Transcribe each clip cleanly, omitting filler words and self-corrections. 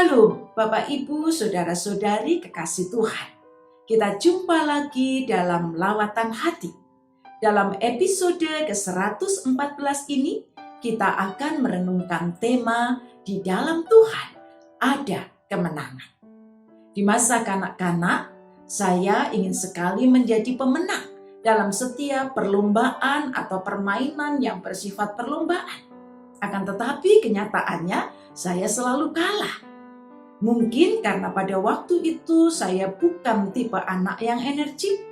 Shalom, Bapak Ibu, Saudara-saudari kekasih Tuhan. Kita jumpa lagi dalam Lawatan Hati. Dalam episode ke-114 ini, kita akan merenungkan tema Di Dalam Tuhan Ada Kemenangan. Di masa kanak-kanak, saya ingin sekali menjadi pemenang dalam setiap perlombaan atau permainan yang bersifat perlombaan. Akan tetapi kenyataannya saya selalu kalah. Mungkin karena pada waktu itu saya bukan tipe anak yang energik.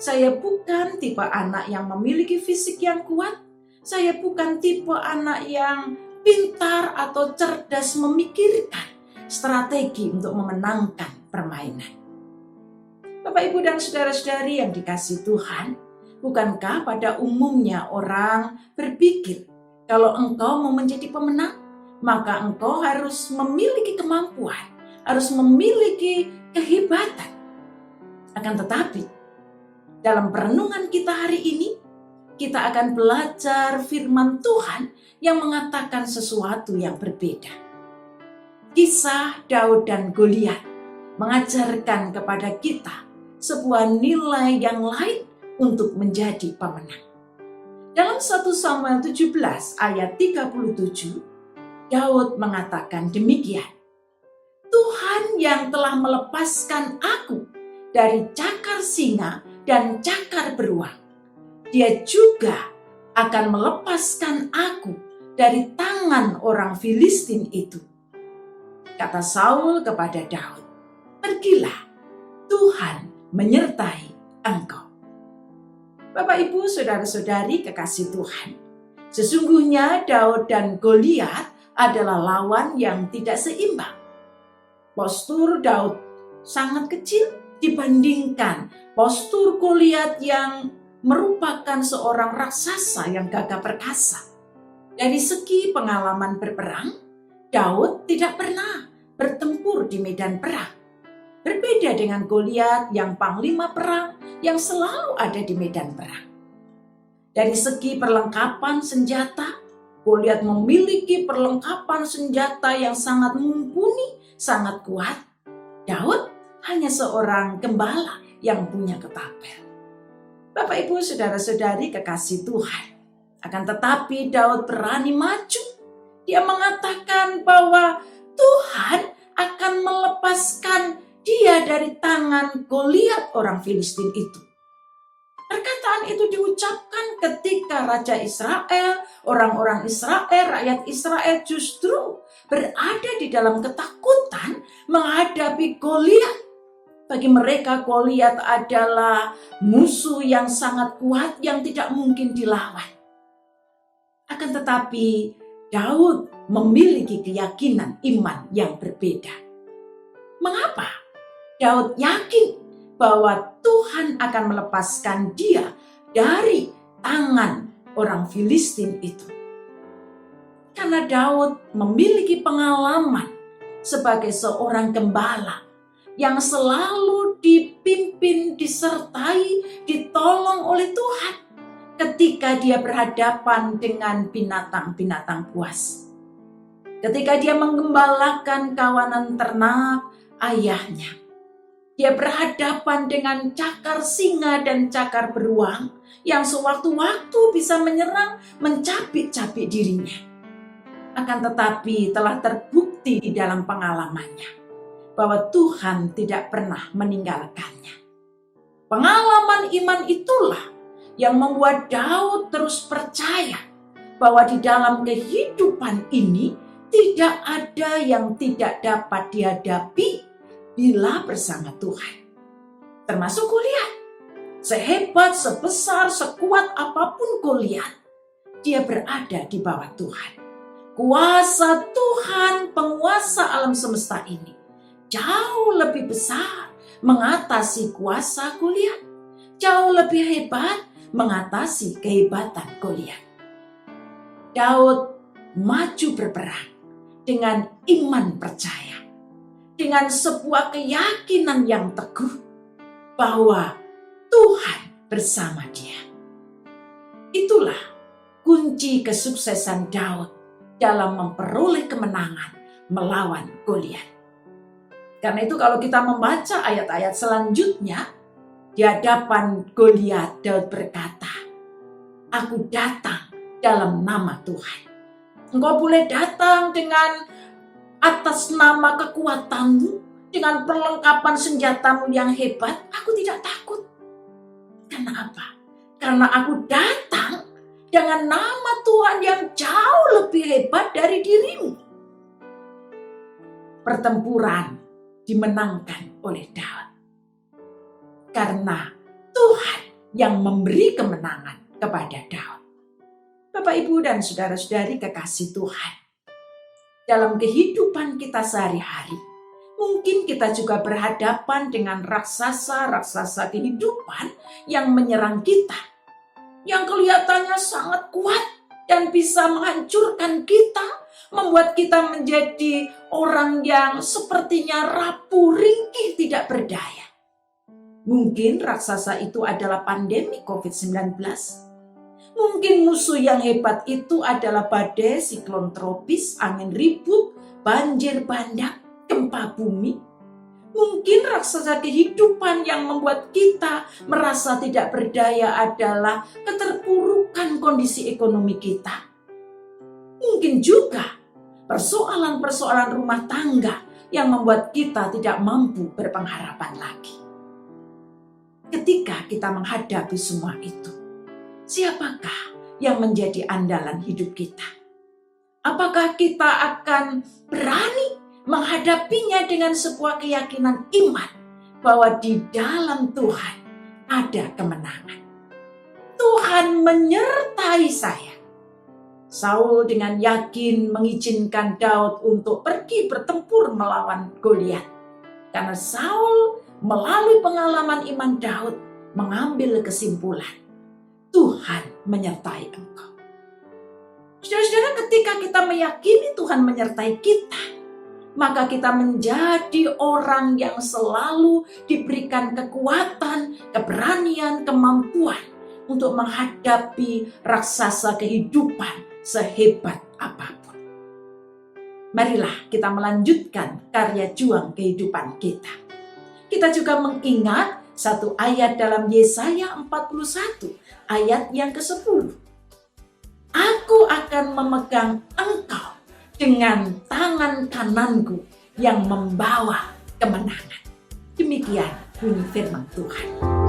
Saya bukan tipe anak yang memiliki fisik yang kuat. Saya bukan tipe anak yang pintar atau cerdas memikirkan strategi untuk memenangkan permainan. Bapak, Ibu, dan saudara-saudari yang dikasihi Tuhan, bukankah pada umumnya orang berpikir kalau engkau mau menjadi pemenang, maka engkau harus memiliki kemampuan, harus memiliki kehebatan. Akan tetapi, dalam perenungan kita hari ini, kita akan belajar firman Tuhan yang mengatakan sesuatu yang berbeda. Kisah Daud dan Goliat mengajarkan kepada kita sebuah nilai yang lain untuk menjadi pemenang. Dalam 1 Samuel 17 ayat 37, Daud mengatakan demikian. Tuhan yang telah melepaskan aku dari cakar singa dan cakar beruang, Dia juga akan melepaskan aku dari tangan orang Filistin itu. Kata Saul kepada Daud, pergilah, Tuhan menyertai engkau. Bapak, Ibu, saudara-saudari kekasih Tuhan, sesungguhnya Daud dan Goliat adalah lawan yang tidak seimbang. Postur Daud sangat kecil dibandingkan postur Goliat yang merupakan seorang raksasa yang gagah perkasa. Dari segi pengalaman berperang, Daud tidak pernah bertempur di medan perang. Berbeda dengan Goliat yang panglima perang yang selalu ada di medan perang. Dari segi perlengkapan senjata, Goliat memiliki perlengkapan senjata yang sangat mumpuni, sangat kuat. Daud hanya seorang gembala yang punya ketapel. Bapak, Ibu, saudara-saudari kekasih Tuhan. Akan tetapi Daud berani maju. Dia mengatakan bahwa Tuhan akan melepaskan dia dari tangan Goliat orang Filistin itu. Perkataan itu diucapkan ketika Raja Israel, orang-orang Israel, rakyat Israel justru berada di dalam ketakutan menghadapi Goliat. Bagi mereka Goliat adalah musuh yang sangat kuat yang tidak mungkin dilawan. Akan tetapi Daud memiliki keyakinan iman yang berbeda. Mengapa? Daud yakin bahwa Tuhan akan melepaskan dia dari tangan orang Filistin itu. Karena Daud memiliki pengalaman sebagai seorang gembala yang selalu dipimpin, disertai, ditolong oleh Tuhan ketika dia berhadapan dengan binatang-binatang buas. Ketika dia menggembalakan kawanan ternak ayahnya, dia berhadapan dengan cakar singa dan cakar beruang yang sewaktu-waktu bisa menyerang, mencabik-cabik dirinya. Akan tetapi telah terbukti di dalam pengalamannya bahwa Tuhan tidak pernah meninggalkannya. Pengalaman iman itulah yang membuat Daud terus percaya bahwa di dalam kehidupan ini tidak ada yang tidak dapat dihadapi bila bersama Tuhan. Termasuk Goliat. Sehebat, sebesar, sekuat apapun Goliat, dia berada di bawah Tuhan. Kuasa Tuhan, penguasa alam semesta ini, jauh lebih besar mengatasi kuasa Goliat. Jauh lebih hebat mengatasi kehebatan Goliat. Daud maju berperang dengan iman percaya, dengan sebuah keyakinan yang teguh bahwa Tuhan bersama dia. Itulah kunci kesuksesan Daud dalam memperoleh kemenangan melawan Goliat. Karena itu kalau kita membaca ayat-ayat selanjutnya, di hadapan Goliat, Daud berkata, "Aku datang dalam nama Tuhan." Engkau boleh datang dengan atas nama kekuatanmu, dengan perlengkapan senjatamu yang hebat. Aku tidak takut. Karena apa? Karena aku datang dengan nama Tuhan yang jauh lebih hebat dari dirimu. Pertempuran dimenangkan oleh Daud. Karena Tuhan yang memberi kemenangan kepada Daud. Bapak, Ibu, dan saudara-saudari kekasih Tuhan. Dalam kehidupan kita sehari-hari, mungkin kita juga berhadapan dengan raksasa-raksasa kehidupan yang menyerang kita. Yang kelihatannya sangat kuat dan bisa menghancurkan kita, membuat kita menjadi orang yang sepertinya rapuh, ringkih, tidak berdaya. Mungkin raksasa itu adalah pandemi COVID-19. Mungkin musuh yang hebat itu adalah badai, siklon tropis, angin ribut, banjir bandang, gempa bumi. Mungkin raksasa kehidupan yang membuat kita merasa tidak berdaya adalah keterpurukan kondisi ekonomi kita. Mungkin juga persoalan-persoalan rumah tangga yang membuat kita tidak mampu berpengharapan lagi. Ketika kita menghadapi semua itu, siapakah yang menjadi andalan hidup kita? Apakah kita akan berani menghadapinya dengan sebuah keyakinan iman bahwa di dalam Tuhan ada kemenangan? Tuhan menyertai saya. Saul dengan yakin mengizinkan Daud untuk pergi bertempur melawan Goliat. Karena Saul melalui pengalaman iman Daud mengambil kesimpulan, Tuhan menyertai engkau. Saudara-saudara, ketika kita meyakini Tuhan menyertai kita, maka kita menjadi orang yang selalu diberikan kekuatan, keberanian, kemampuan untuk menghadapi raksasa kehidupan sehebat apapun. Marilah kita melanjutkan karya juang kehidupan kita. Kita juga mengingat satu ayat dalam Yesaya 41, ayat yang ke-10. Aku akan memegang engkau dengan tangan kananku yang membawa kemenangan. Demikian bunyi firman Tuhan.